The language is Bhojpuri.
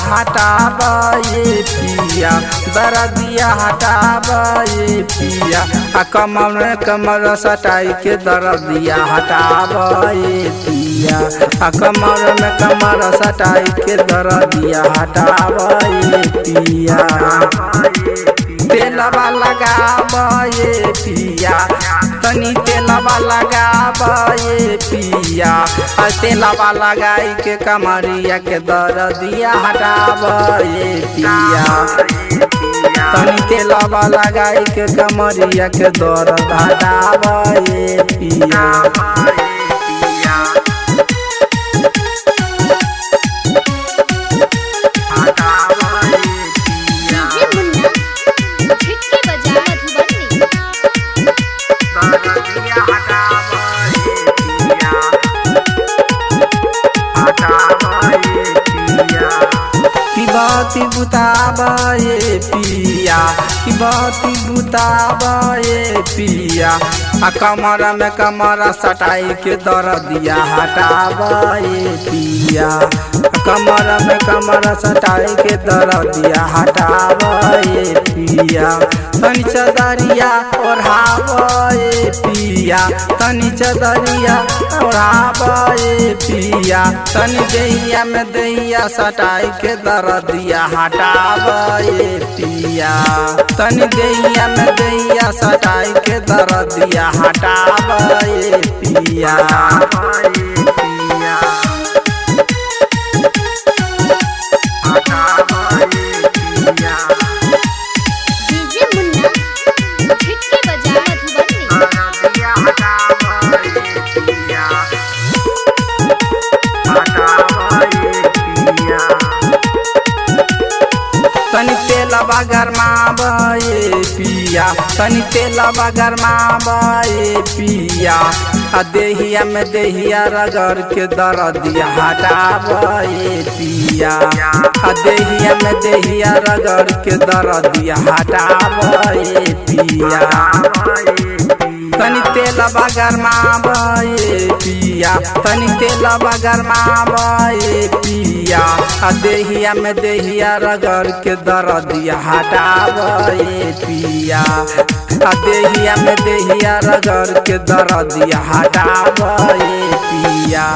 हटावे पिया, दर्दिया हटावे पिया, कमर सटाई के दर्दिया हटावे पिया, कमर सटाई के दर्दिया हटावे पिया। तेलवा लगावे पिया, तनी तेलवा लगावे पिया, तेलवा लगाई के कमरिया के दर्दिया हटावे पिया, तनी तेलवा लगाई के कमरिया के दर्द हटावे पिया। बाती बुतावे पिया, कि बाती बुतावे पिया, कमर सटाई के दर्दिया हटावे पिया, कमर सटाई के दर्दिया हटावे पिया। तनी चदरिया ओढ़ावे पिया, तनी चदरिया ओढ़ावे पिया, तनी देहिया में देहिया सटाई के दर्दिया हटावे पिया, तनी देहिया में देहिया सटाई के दर्दिया हटावे पिया। तनी तेलवा गरमावे पिया, तनी तेलवा गरमावे पिया, देहिया में देहिया रगड़ के दर्दिया हटावे पिया, देहिया में देहिया रगड़ के दर्दिया हटावे पिया। तनी तेलवा गरमावे पिया, तनी तेलवा गरमावे पिया, देहिया में देहिया रगड़ के दर्दिया हटावे पिया, देहिया में देहिया रगड़ के दर्दिया हटावे पिया।